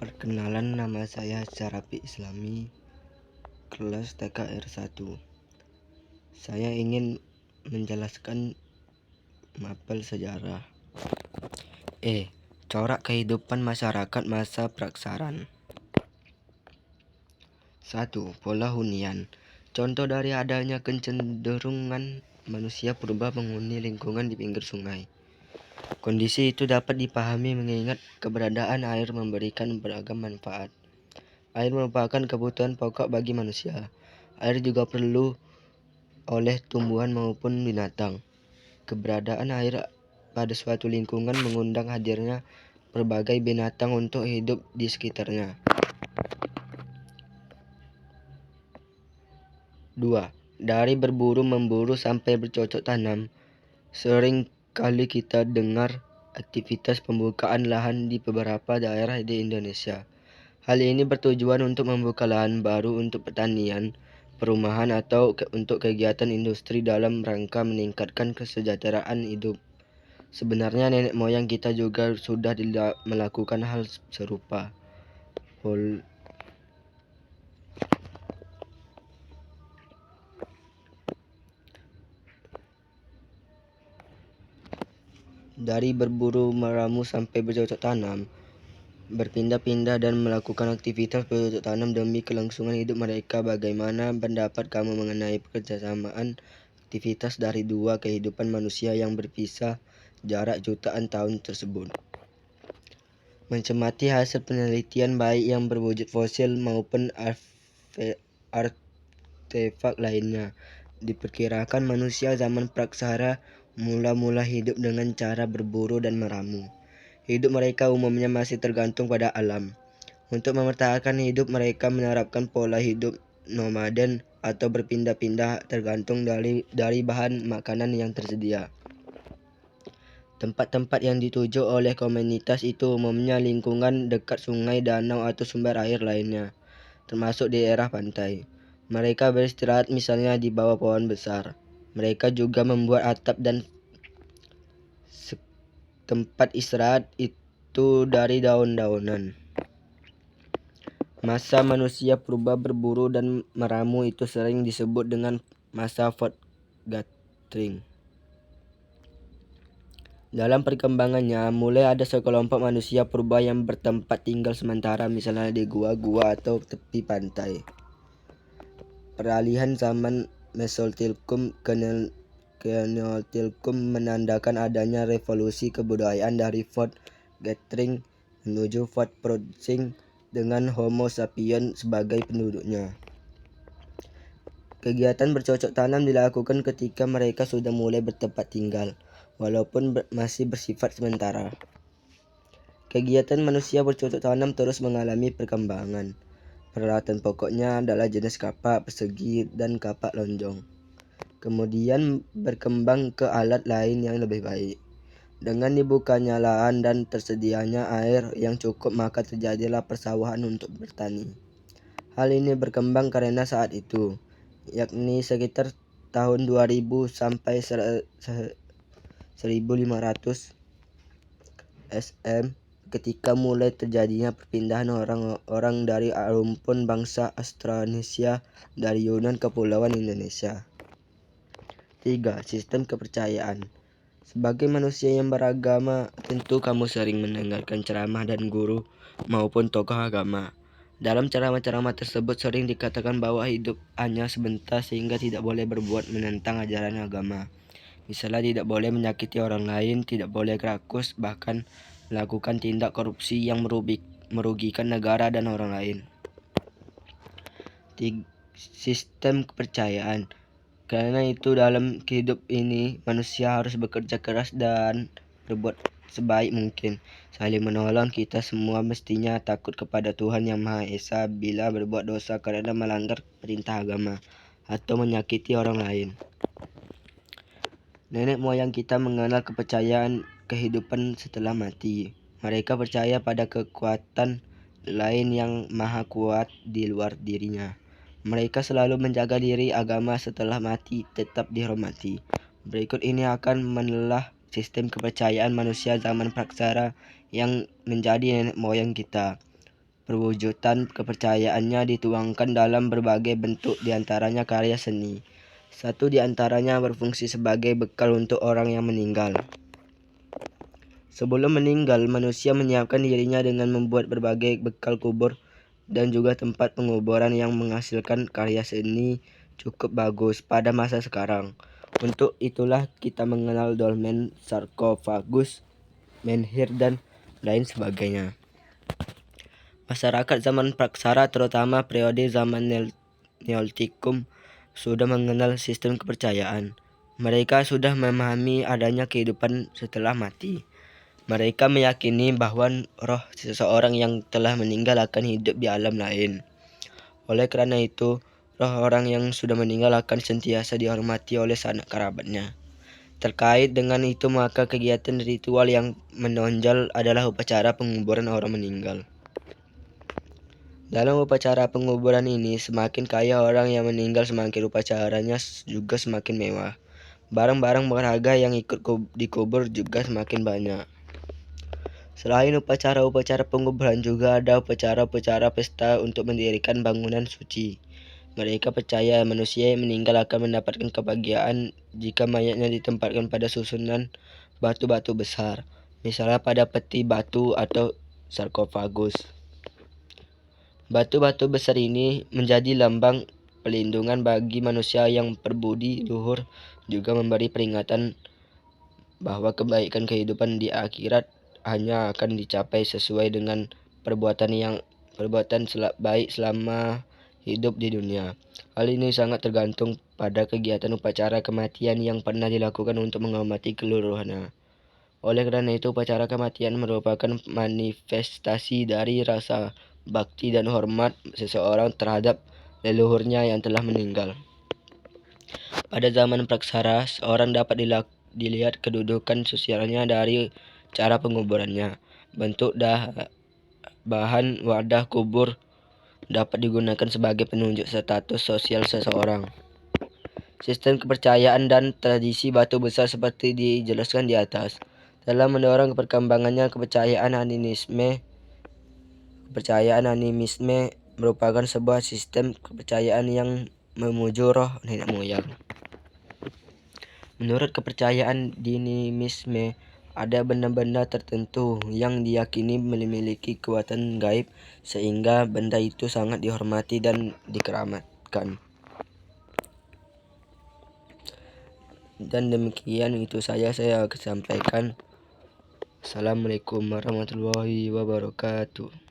Perkenalan, nama saya Syarafi Islami, kelas TKR 1. Saya ingin menjelaskan mapel sejarah. Corak kehidupan masyarakat masa praksaran. 1. Pola hunian. Contoh dari adanya kecenderungan manusia purba menghuni lingkungan di pinggir sungai. Kondisi itu dapat dipahami mengingat keberadaan air memberikan beragam manfaat. Air merupakan kebutuhan pokok bagi manusia. Air juga perlu oleh tumbuhan maupun binatang. Keberadaan air pada suatu lingkungan mengundang hadirnya berbagai binatang untuk hidup di sekitarnya. 2. Dari berburu memburu sampai bercocok tanam. Sering kali kita dengar aktivitas pembukaan lahan di beberapa daerah di Indonesia. Hal ini bertujuan untuk membuka lahan baru untuk pertanian, perumahan, atau untuk kegiatan industri dalam rangka meningkatkan kesejahteraan hidup. Sebenarnya nenek moyang kita juga sudah melakukan hal serupa. Dari berburu meramu sampai bercocok tanam, berpindah-pindah dan melakukan aktivitas bercocok tanam demi kelangsungan hidup mereka. Bagaimana pendapat kamu mengenai kebersamaan aktivitas dari dua kehidupan manusia yang berpisah jarak jutaan tahun tersebut? Mencermati hasil penelitian baik yang berwujud fosil maupun artefak lainnya, diperkirakan manusia zaman praksara mula-mula hidup dengan cara berburu dan meramu. Hidup mereka umumnya masih tergantung pada alam. Untuk mempertahankan hidup, mereka menerapkan pola hidup nomaden atau berpindah-pindah tergantung dari bahan makanan yang tersedia. Tempat-tempat yang dituju oleh komunitas itu umumnya lingkungan dekat sungai, danau, atau sumber air lainnya, termasuk di daerah pantai. Mereka beristirahat misalnya di bawah pohon besar. Mereka juga membuat atap dan tempat istirahat itu dari daun-daunan. Masa manusia purba berburu dan meramu itu sering disebut dengan masa foragathering. Dalam perkembangannya, mulai ada sekelompok manusia purba yang bertempat tinggal sementara, misalnya di gua-gua atau tepi pantai. Peralihan zaman Mesolitikum ke Neolitikum menandakan adanya revolusi kebudayaan dari foragathering menuju producing dengan Homo sapiens sebagai penduduknya. Kegiatan bercocok tanam dilakukan ketika mereka sudah mulai bertempat tinggal, walaupun masih bersifat sementara. Kegiatan manusia bercocok tanam terus mengalami perkembangan. Peralatan pokoknya adalah jenis kapak persegi dan kapak lonjong. Kemudian berkembang ke alat lain yang lebih baik. Dengan dibukanya lahan dan tersedianya air yang cukup, maka terjadilah persawahan untuk bertani. Hal ini berkembang karena saat itu, yakni sekitar tahun 2000 sampai 1500 SM, ketika mulai terjadinya perpindahan orang-orang dari rumpun bangsa Austronesia dari Yunan ke Kepulauan Indonesia. 3. Sistem kepercayaan. Sebagai manusia yang beragama, tentu kamu sering mendengarkan ceramah dan guru maupun tokoh agama. Dalam ceramah-ceramah tersebut sering dikatakan bahwa hidup hanya sebentar sehingga tidak boleh berbuat menentang ajaran agama. Misalnya tidak boleh menyakiti orang lain, tidak boleh rakus, bahkan melakukan tindak korupsi yang merugikan negara dan orang lain. Sistem kepercayaan. Karena itu dalam hidup ini manusia harus bekerja keras dan berbuat sebaik mungkin, saling menolong. Kita semua mestinya takut kepada Tuhan Yang Maha Esa bila berbuat dosa karena melanggar perintah agama atau menyakiti orang lain. Nenek moyang kita mengenal kepercayaan kehidupan setelah mati. Mereka percaya pada kekuatan lain yang maha kuat di luar dirinya. Mereka selalu menjaga diri agama setelah mati tetap dihormati. Berikut ini akan menelah sistem kepercayaan manusia zaman praksara yang menjadi nenek moyang kita. perwujudan kepercayaannya dituangkan dalam berbagai bentuk, diantaranya karya seni. Satu di antaranya berfungsi sebagai bekal untuk orang yang meninggal. Sebelum meninggal, manusia menyiapkan dirinya dengan membuat berbagai bekal kubur dan juga tempat penguburan yang menghasilkan karya seni cukup bagus pada masa sekarang. Untuk itulah kita mengenal dolmen, sarkofagus, menhir, dan lain sebagainya. Masyarakat zaman praksara, terutama periode zaman Neolitikum, sudah mengenal sistem kepercayaan. Mereka sudah memahami adanya kehidupan setelah mati. Mereka meyakini bahwa roh seseorang yang telah meninggal akan hidup di alam lain. Oleh karena itu, roh orang yang sudah meninggal akan sentiasa dihormati oleh sanak kerabatnya. Terkait dengan itu, maka kegiatan ritual yang menonjol adalah upacara penguburan orang meninggal. Dalam upacara penguburan ini, semakin kaya orang yang meninggal, semakin upacaranya juga semakin mewah. Barang-barang berharga yang ikut dikubur juga semakin banyak. Selain upacara-upacara penguburan, juga ada upacara-upacara pesta untuk mendirikan bangunan suci. Mereka percaya manusia yang meninggal akan mendapatkan kebahagiaan jika mayatnya ditempatkan pada susunan batu-batu besar, misalnya pada peti batu atau sarkofagus. Batu-batu besar ini menjadi lambang pelindungan bagi manusia yang berbudi luhur, juga memberi peringatan bahwa kebaikan kehidupan di akhirat hanya akan dicapai sesuai dengan perbuatan baik selama hidup di dunia. Hal ini sangat tergantung pada kegiatan upacara kematian yang pernah dilakukan untuk menghormati keluarganya. Oleh karena itu, upacara kematian merupakan manifestasi dari rasa bakti dan hormat seseorang terhadap leluhurnya yang telah meninggal. Pada zaman praksara, seorang dapat dilihat kedudukan sosialnya dari cara penguburannya. Bentuk bahan wadah kubur dapat digunakan sebagai penunjuk status sosial seseorang. Sistem kepercayaan dan tradisi batu besar seperti dijelaskan di atas telah mendorong perkembangannya kepercayaan animisme merupakan sebuah sistem kepercayaan yang memuju roh nenek moyang. Menurut kepercayaan animisme, ada benda-benda tertentu yang diyakini memiliki kekuatan gaib sehingga benda itu sangat dihormati dan dikeramatkan. Dan demikian itu saya sampaikan. Assalamualaikum warahmatullahi wabarakatuh.